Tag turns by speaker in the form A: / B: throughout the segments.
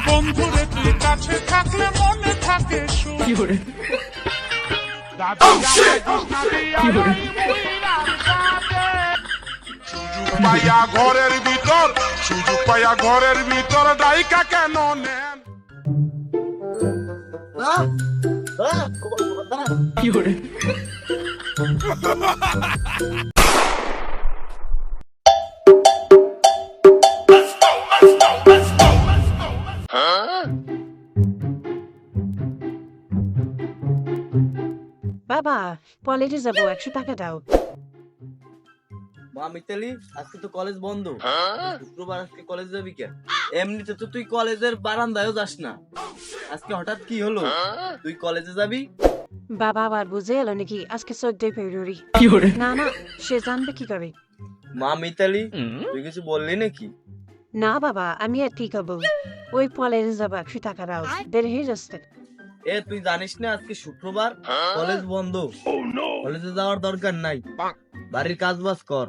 A: বন্ধুরে তুই কাছে থাকলে মনে থাকে সুযোগ পাইয়া ঘরের ভিতর, সুযোগ পাইয়া ঘরের ভিতর ডাইকা কেন নেন?
B: বাবা কলেজে যাবো, 100 টাকা দাও।
C: মা মিতালি, আজকে তো কলেজ বন্ধ, শুক্রবার, আজকে কলেজ যাবি কেন? এমনিতে তো তুই কলেজের বারান্দায়ও যাস না, আজকে হঠাৎ কি হলো তুই কলেজে যাবি?
B: বাবা আবার বুঝে এলো নাকি আজকে 14 ফেব্রুয়ারি? না না, সে জানবে কি করে?
C: মা মিতালি, তুই কিছু বললি নাকি?
B: না বাবা, আমি আর ঠিক হবো, ওই কলেজে যাবো, 100 টাকা দাও, দেরি হয়ে যাচ্ছে।
C: তুই জানিস না আজকে শুক্রবার, কলেজ বন্ধ, কলেজে যাওয়ার দরকার নাই, বাড়ির কাজ বাজ কর।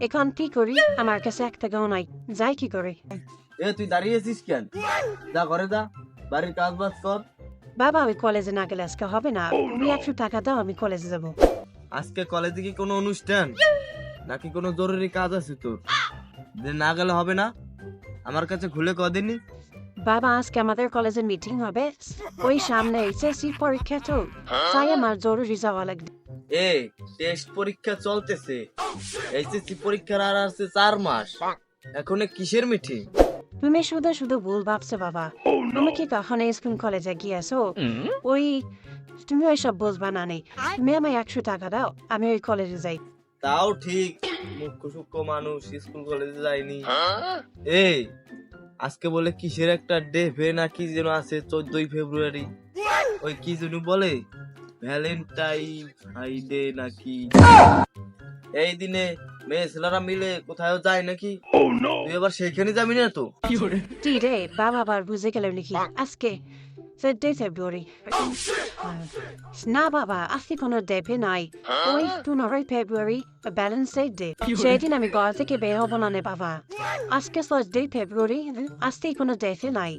B: এখন কি করি, আমার কাছে 1 টাকাও নাই, যাই কি করে?
C: তুই দাঁড়িয়েছিস কেন? যা ঘরে যা, বাড়ির কাজ বাজ কর।
B: বাবা ওই কলেজে না গেলে আজকে হবে না, তুমি 100 টাকা দাও, আমি কলেজে যাবো।
C: আজকে কলেজে কি কোনো অনুষ্ঠান নাকি কোনো জরুরি কাজ আছে তোর যে না গেলে হবে না? আমার কাছে খুলে কদিনই।
B: বাবা আজকে আমাদের কলেজে মিটিং হবে, ওই সামনে এইচএসসি পরীক্ষা, তো তাই আমার জরুরি যাওয়া লাগবে।
C: টেস্ট পরীক্ষা চলতেছে, এইচএসসি পরীক্ষার আর আছে 4 মাস, এখন কিসের মিটিং?
B: তুমি শুধু শুধু ভুল ভাবছো বাবা, তুমি কি কখনো স্কুল কলেজে গিয়েছো? ওই তুমি ওইসব বুঝবা না নেই, তুমি আমায় 100 টাকা দাও, আমি ওই কলেজে যাই।
C: তাও ঠিক, মুখ্য সূক্ষ্ম মানুষ, স্কুল কলেজে যায়নি। আজকে বলে কিসের একটা ডে ভে নাকি যেন আছে, 14 ফেব্রুয়ারি, ওই কি যেন বলে ভ্যালেন্টাইন ডে নাকি। এই দিনে মেয়ে ছেলেরা মিলে কোথাও যায় নাকি? তুই এবার সেখানে যাবি না তো?
B: কি রে বাবা আবার বুঝে গেল নাকি আজকে 14 ফেব্রুয়ারি? না বাবা, আজকে কোনো ডেপে নাই, ওই 15 ফেব্রুয়ারি ব্যালেন্স ডে, সেদিন আমি ঘর থেকে বের হবো না রে বাবা, আজকে 14 ফেব্রুয়ারি, আজকে কোনো ডেপে নাই।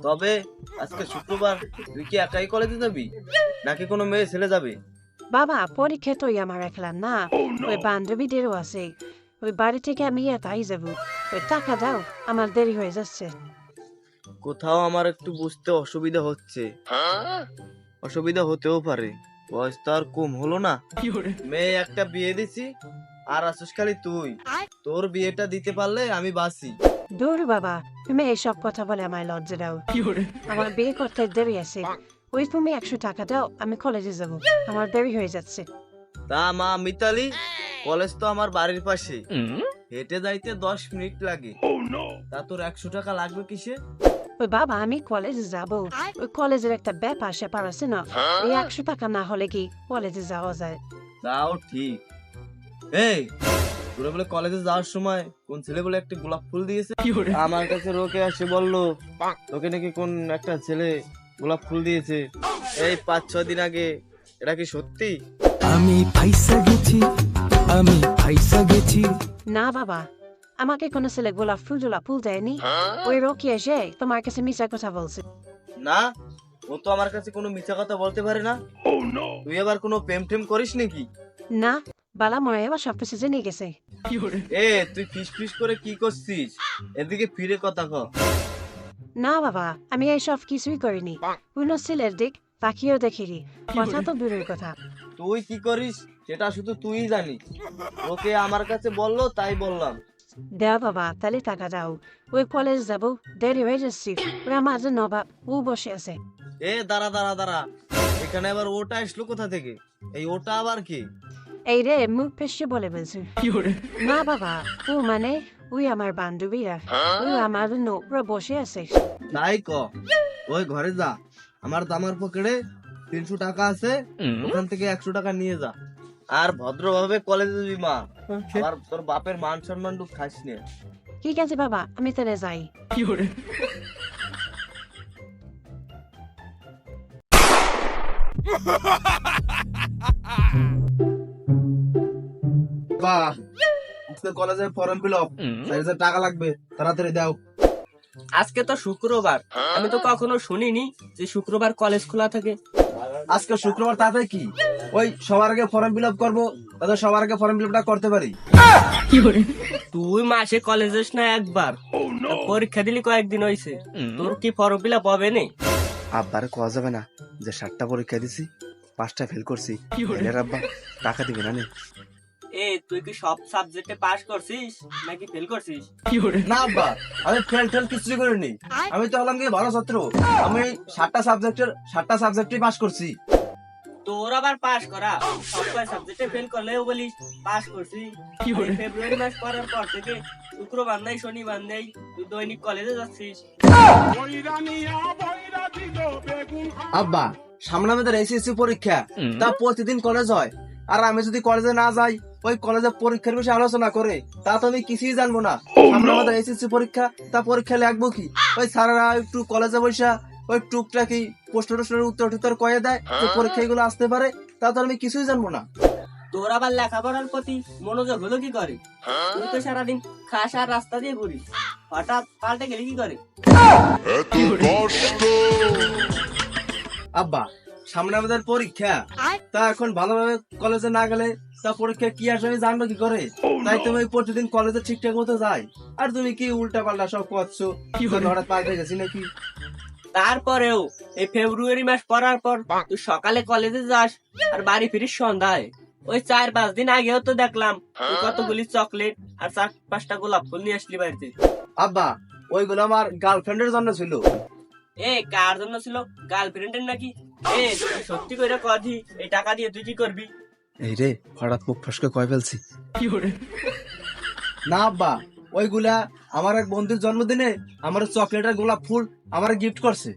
C: তবে আজকে শুক্রবার, তুই কি একাই কলেজে যাবি নাকি কোনো মেয়ে ছেলে যাবে?
B: বাবা পরীক্ষা তো আমার একলা না, ওই বান্ধবীদেরও আছে, ওই বাড়ি থেকে আমি একাই যাবো, ওই টাকা দাও, আমার দেরি হয়ে যাচ্ছে।
C: কোথাও আমার একটু বুঝতে অসুবিধা হচ্ছে, অসুবিধা হতেও পারে, বয়স তো আর কম হলো না। মেয়ে একটা বিয়ে দিছি, আর আসিস খালি তুই, তোর বিয়েটা দিতে পারলে আমি বাঁচি।
B: দূর বাবা, তুমি এইসব কথা বলে আমায় লজ্জা দাও, আমার বিয়ে করতে দেরি আছে, ওই তুমি 100 টাকা দাও, আমি কলেজে যাব, আমার দেরি হয়ে যাচ্ছে।
C: তা মা মিতালি, কলেজ তো আমার বাড়ির পাশে, হেঁটে যাইতে 10 মিনিট লাগে, তা তোর 100 টাকা লাগবে কিসে?
B: ওই বাবা আমি কলেজে যাব, ওই কলেজের একটা ব্যাপার স্যাপার আছে না, এই 100 টাকা না হলে কি কলেজে যাওয়া যায়?
C: তাও ঠিক। তোরা বলে কলেজে যাওয়ার সময় কোন ছেলে বলে একটা গোলাপ ফুল দিয়েছে, আমার কাছে রোকে আসে বললো তোকে নাকি কোন একটা ছেলে গোলাপ ফুল দিয়েছে এই 5-6 দিন আগে। এটা কি সত্যি?
D: আমি ফাইসা গেছি, আমি ফাইসা গেছি।
B: না বাবা, আমাকে কোনো ছেলে গোলাপ ফুল দেয়নি, ওই রকি এসে তোমার কাছে মিছা কথা বলছে।
C: না, ও তো আমার কাছে কোনো মিথ্যা কথা বলতে পারে না। তুই আবার কোনো প্রেম টেম করিস নাকি?
B: না বালা মনে এবার সবকিছু জেনে গেছে।
C: তুই ফিস ফিস করে কি করছিস? এদিকে ফিরে কথা ক।
B: না বাবা, আমি এইসব কিছুই করিনি, অন্য ছেলের দিক তাকিয়েও দেখিনি, কথা তো দূরের কথা।
C: তুই কি করিস সেটা শুধু তুই জানিস, ওকে আমার কাছে বললো তাই বললাম।
B: দেও বাবা, তাহলে টাকা দাও, ওই কলেজ যাবো, দেরি হয়ে যাচ্ছি, ওরা মাঝে নবাব ও বসে আছে।
C: দাঁড়া দাঁড়া দাঁড়া, এখানে আবার ওটা আসলো কোথা থেকে? এই ওটা আবার কি?
B: এই রে মুখ পেশে বলে বলছে। না বাবা, ও মানে ওই আমার বান্ধবীরা, ওই আমার নোকরা বসে আছে।
C: তাই ক, ওই ঘরে যা, আমার দামার পকেটে 300 টাকা আছে, ওখান থেকে 100 টাকা নিয়ে যা, আর ভদ্রভাবে কলেজে যাবি মা, আর তোর বাপের মান সম্মান টুক খাস নে।
B: ঠিক আছে বাবা, আমি তাহলে যাই।
C: বাহ, আজকে কলেজে ফর্ম ফিল আপ, 4000 টাকা লাগবে, তাড়াতাড়ি দাও।
E: আজকে তো শুক্রবার, আমি তো কখনো শুনিনি যে শুক্রবার কলেজ খোলা থাকে।
C: আজকে শুক্রবার তাতে কি ওই সবার আগে ফর্ম ফিল আপ করবো, তাতে সবার আগে ফর্ম ফিল আপটা করতে পারি।
E: তুই মাসে কলেজ যাস না একবার, তা পরীক্ষা দিলি কয়েকদিন হয়েছে, তোর কি ফর্ম ফিল আপ হবে না?
F: আব্বারে কোয়া যাবে না যে 7টা পরীক্ষা দিছি 5টা ফেল করছি, এর আব্বা টাকা দিবে না নে।
E: এ তুই কি সব সাবজেক্টে পাস করছিস নাকি ফেল করছিস?
C: না আব্বা, আমি ফেল টেল কিছুই করিনি, আমি তো হলাম কি ভালো ছাত্র, আমি 7টা সাবজেক্টে পাস করছি।
E: তোর আবার পাস করা, সব কয় সাবজেক্টে ফেল করলেও বলিস পাস করছি। এই ফেব্রুয়ারি মাস পড়ার পর থেকে শুক্রবার নাই শনিবার নেই, তুই দৈনিক কলেজে যাচ্ছিস।
A: বইরা নিয়া বইরা দিল বেগুন
C: আব্বা সামনে আমাদের এসএসসি পরীক্ষা, তা প্রতিদিন কলেজ হয়, আর আমি যদি কলেজে না যাই, ওই কলেজে পরীক্ষার বিষয়ে আলোচনা করে, তা তো আমি কিছুই জানবো না। সামনে আমাদের এসএসসি পরীক্ষা, তা পরীক্ষা লিখবো কি? ওই স্যারেরা একটু কলেজে বসে ওই টুকটাকি প্রশ্নের উত্তর টুত্তর কয়ে দেয়, তো পরীক্ষা এগুলো আসতে পারে, তা তো আমি কিছুই জানবো না।
E: তোর আবার লেখাপড়ার প্রতি মনোযোগ হলো কি করে? তুই তো সারাদিন খাস আর রাস্তা দিয়ে ঘুরিস, হঠাৎ পাল্টে গেলি কি করে?
A: এত কষ্ট
C: আব্বা সামনে আমাদের পরীক্ষা, তা এখন ভালোভাবে কলেজে না গেলে তা পরীক্ষা কি আসবে আমি জানবো কি করে? তাই তুমি প্রতিদিন কলেজে ঠিকঠাক মতো যাই, আর তুমি কি উল্টা পাল্টা সব করছো, হঠাৎ পাল্টে গেছি নাকি?
E: তারপরেও এই ফেব্রুয়ারি মাস পড়ার পর তুই সকালে কলেজে যাস আর বাড়ি ফিরিস সন্ধ্যায়। ওই 4-5 দিন আগেও তো দেখলাম তুই কতগুলি চকলেট আর 4-5টা গোলাপ ফুল নিয়ে আসলি বাড়িতে।
C: আব্বা ওইগুলো আমার গার্লফ্রেন্ডের জন্য ছিল।
E: এ কার জন্য ছিল? গার্লফ্রেন্ডের নাকি? এ তুই সত্যি করে কদি, এই টাকা দিয়ে তুই কি করবি?
F: এই রে হঠাৎ মুখ ফসকে কয়ে ফেলছি।
C: না আব্বা, ওইগুলা আমার এক বন্ধুর জন্মদিনে আমার চকলেট আর গোলাপ ফুল আমার গিফট করছে।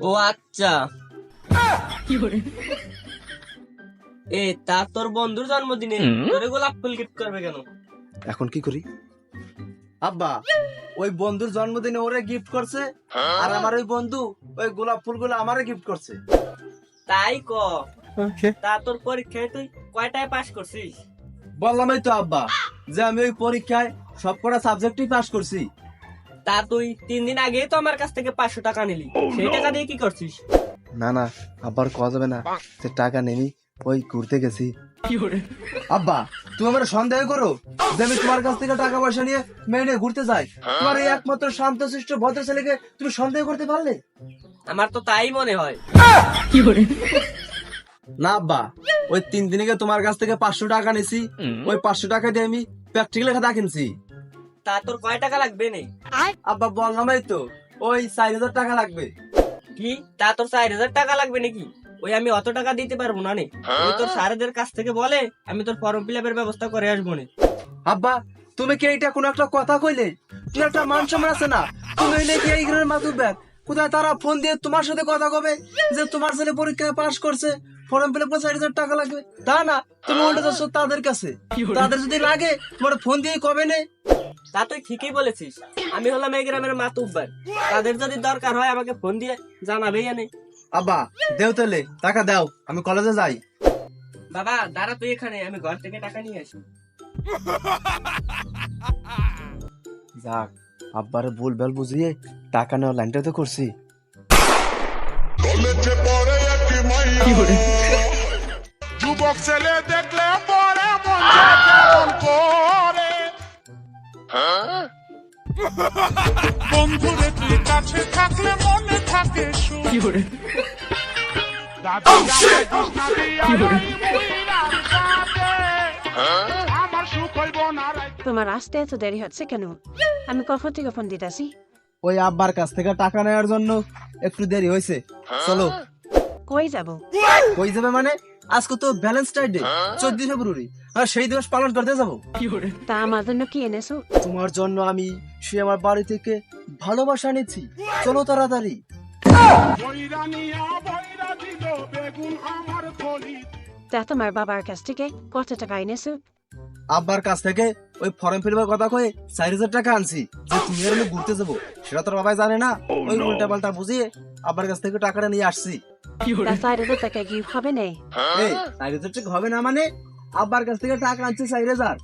E: ও আচ্ছা, এ তা তোর বন্ধুর জন্মদিনে তোরে গোলাপ ফুল গিফট করবে কেন?
F: এখন কি করি?
C: আব্বা ওই বন্ধুর জন্মদিনে ওরে গিফট করছে, আর আমার ওই বন্ধু ওই গোলাপ ফুলগুলো আমারে গিফট করছে।
E: তাই ক, তা তোর পরীক্ষায় তুই কয়টায় পাস করছিস?
C: বললামই তো আব্বা যে আমি ওই পরীক্ষায় সবকটা সাবজেক্টই পাস করছি।
E: তা তুই 3 দিন আগে তো আমার কাছ থেকে 500 টাকা নিলি, সেই টাকা দিয়ে কি করছিস?
F: না না আব্বার কোয়া যাবে না যে টাকা নেই, ওই ঘুরতে গেছি।
C: আব্বা তুমি আমার সন্দেহ করো যে আমি তোমার কাছ থেকে টাকা পয়সা নিয়ে মেয়ে নিয়ে ঘুরতে যাই? তোমার এই একমাত্র শান্তশিষ্ট ভদ্র ছেলেকে তুমি সন্দেহ করতে পারলে?
E: আমার তো তাই মনে হয়।
C: না আব্বা, ওই 3 দিন আগে তোমার কাছ থেকে 500 টাকা নিছি, ওই 500 টাকা দিয়ে আমি প্র্যাকটিক্যাল খাতা কিনছি।
E: তা তোর কয় টাকা লাগবে নে?
C: আব্বা বললামই তো ওই 4000 টাকা লাগবে।
E: কি, তা তোর 4000 টাকা লাগবে নাকি? ওই আমি অত টাকা দিতে পারবো না নে, ওই তোর স্যারদের কাছ থেকে বলে আমি তোর ফর্ম ফিল আপের ব্যবস্থা করে আসবো নে।
C: আব্বা তুমি কি এইটা কোন একটা কথা কইলে? তুমি একটা মান সম্মান আছে না? তুমি হইলে কি এই গ্রামের মাতুব ব্যাগ? কোথায় তারা ফোন দিয়ে তোমার সাথে কথা কবে যে তোমার ছেলে পরীক্ষায় পাস করছে, ফর্ম ফিল আপ করে 4000 টাকা লাগবে? তা না, তুমি উল্টে যাচ্ছ তাদের কাছে। তাদের যদি লাগে তোমার ফোন দিয়ে কবে নে?
E: তা তুই ঠিকই বলেছিস, আমি হলাম এই গ্রামের মাতুব্বার, তাদের যদি দরকার হয় আমাকে ফোন দিয়ে জানাবেই আনে।
C: আব্বা দেও তাহলে টাকা দাও, আমি কলেজে যাই।
E: বাবা দাঁড়া তুই এখানে, আমি ঘর থেকে টাকা নিয়ে আসি।
F: যাক আব্বারে ভুল ভাল বুঝিয়ে টাকা নেওয়ার লাইনটা তো করছি।
A: কলেজে পড়ে একটি মাইয়া যুবক ছেলে দেখলে পরে মন যায় কেমন করে। বন্ধুরে তুই কাছে থাকলে মনে থাকে সুখ। দাদি গায়ে কৃষ্ণা দিয়া নাই মুইরার সাথে, আমার সুখ হইব না রাইতে।
B: তোমার আসতে এত দেরি হচ্ছে কেন? আমি কখন থেকে ফোন দিতেছি।
C: ওই আব্বার কাছ থেকে টাকা নেওয়ার জন্য একটু দেরি হয়েছে। চলো।
B: কই যাব?
C: কই যাবে মানে? আজকে তো ভ্যালেন্টাইন ডে, 14 ফেব্রুয়ারি, আর সেই দিবস পালন করতে যাবো।
B: তা আমার জন্য কি এনেছো?
C: তোমার জন্য আমি সে আমার বাড়ি থেকে ভালোবাসা এনেছি। চলো তাড়াতাড়ি।
A: বইরা নিয়া বইরা দিল বেগুন আমার থলি।
B: তা তোমার বাবার কাছ থেকে কত টাকা এনেছো?
C: আব্বার কাছ থেকে ওই ফর্ম ফিল আপের কথা কয়ে 4000 টাকা আনছি, যে তুমি আর আমি ঘুরতে যাবো। সেটা তোর বাবাই জানে না, ওই উল্টা পাল্টা বুঝিয়ে আব্বার কাছ থেকে টাকাটা নিয়ে আসছি।
B: তা 4000 টাকা কি হবে না?
C: এই 4000 টাকা হবে না মানে? আব্বার কাছ থেকে টাকা আনছি 4000,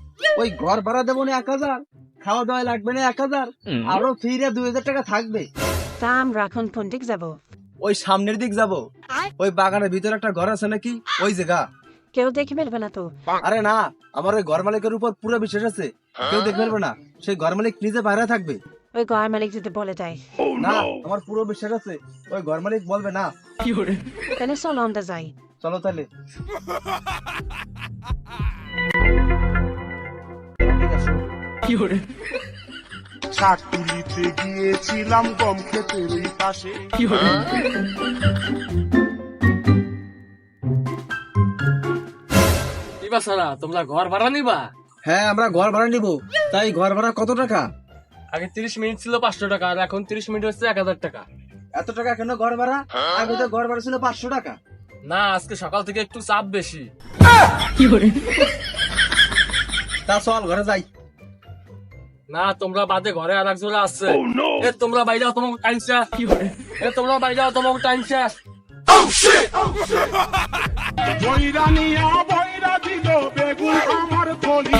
C: ওই ঘর ভাড়া দেবো না 1000,
F: খাওয়া দাওয়া লাগবে না 1000, আরো ফিরে 2000 টাকা থাকবে।
B: তা আমরা এখন কোন দিক যাবো?
F: ওই সামনের দিক যাব, ওই বাগানের ভিতরে একটা ঘর আছে নাকি, ওই জায়গা।
B: কেউ দেখে ফেলবে না তো?
F: আরে না, আমার ওই ঘর মালিকের উপর পুরো বিশ্বাস আছে, কেউ দেখে ফেলবে না। সেই ঘর মালিক নিজে বাইরে থাকবে।
B: ওই ঘর মালিক যদি বলে দেয়?
F: না, আমার পুরো বিশ্বাস আছে, ওই ঘর মালিক বলবে না।
B: তাহলে চলো আমরা যাই।
F: চলো তাহলে।
A: শাক তুলিতে গিয়েছিলাম গম ক্ষেতের ওই পাশে।
G: সারা তোমরা ঘর ভাড়া নিবা?
F: হ্যাঁ, আমরা ঘর ভাড়া নিব। তাই ঘর ভাড়া কত টাকা?
G: আগে 30 মিনিট ছিল 500 টাকা, আর এখন 30 মিনিট হচ্ছে 1000 টাকা।
F: এত টাকা কেন ঘর ভাড়া? আগে তো ঘর ভাড়া ছিল 500 টাকা।
G: না, আজকে সকাল থেকে একটু চাপ বেশি।
F: তা চল ঘরে যাই।
G: না, তোমরা বাদে ঘরে আর একজন আছে। এ তোমরা বাইরে যাও, তোমাকে টাইম শেষ। এ তোমরা বাইরে যাও, তোমাকে টাইম শেষ।
A: বইরা নিয়া বইরা দিল বেগুন আমার থলি।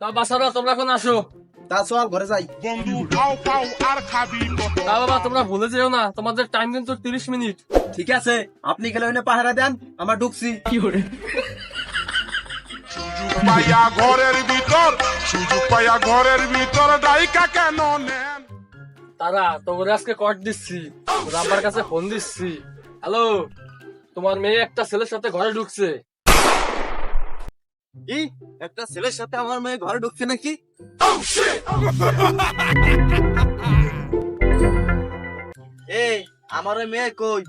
G: তা বাসারা তোমরা এখন আসো।
F: তা চল ঘরে যাই।
A: বন্ধু খাও খাও আর খাবি কত।
G: তা বাবা তোমরা ভুলে যেও না, তোমাদের টাইম কিন্তু 30 মিনিট।
F: ঠিক আছে, আপনি গেলে ওইনে পাহারা দেন, আমরা ঢুকছি।
A: সুযোগ পাইয়া ঘরের ভিতর ডাইকা কেন নেন?
G: তারা তোমরা আজকে কট দিচ্ছি, রাব্বার কাছে ফোন দিচ্ছি। হ্যালো, তোমার মেয়ে একটা ছেলের সাথে ঘরে ঢুকছে।
C: কি? একটা ছেলের সাথে আমার মেয়ে ঘরে ঢুকছে নাকি? এই, আমার ওই মেয়ে কই?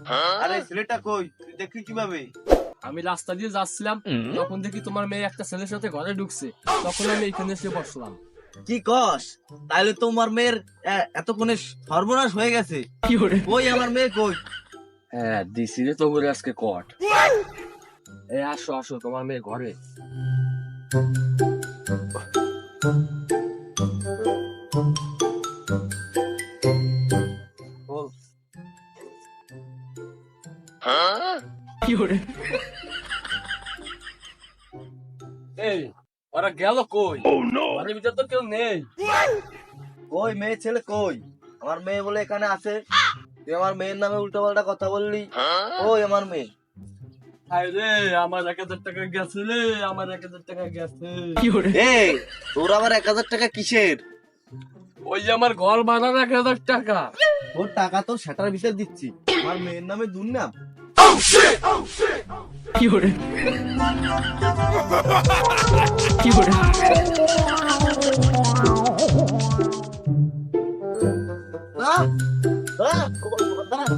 C: আরে ছেলেটা কই? তুই দেখলি কিভাবে?
G: আমি রাস্তা দিয়ে যাচ্ছিলাম, তখন দেখি তোমার মেয়ে একটা ছেলের সাথে ঘরে ঢুকছে। তখন আমি এখানে এসে বসলাম।
C: কি কস? তাহলে তোমার মেয়ের এতক্ষণে সর্বনাশ হয়ে গেছে। কই আমার মেয়ে কই?
G: হ্যাঁ, দিছি রে তোমরা আজকে কট। এই আসো আসো, তোমার মেয়ে ঘরে।
C: বল।
G: এই, ওরা গেল কই? ঘরের ভিতর তো কেউ নেই।
C: কই মেয়ে ছেলে কই? আমার মেয়ে বলে এখানে আছে। তুই আমার মেয়ের নামে উল্টো পাল্টা কথা বললি। ওই আমার মেয়ে।
G: হায় রে, আমার 1000 টাকা গেছে রে, আমার 1000 টাকা গেছে।
C: এই, তোর আবার 1000 টাকা কিসের?
G: ওই যে আমার ঘর বানার 1000 টাকা।
C: ওর টাকা তো সেটার ভিতর দিচ্ছি। আমার মেয়ের নামে দুর্নাম। আহ! আহ! দাঁড়া।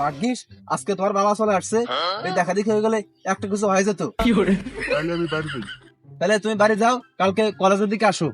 F: ভাগ্যিস আজকে তোমার বাবা চলে আসছে, এই দেখা দেখি হয়ে গেলে একটা কিছু হয়ে যেত।
A: তাহলে আমি বাড়ি যাই।
F: তাহলে তুমি বাড়ি যাও, কালকে কলেজের দিকে আসো।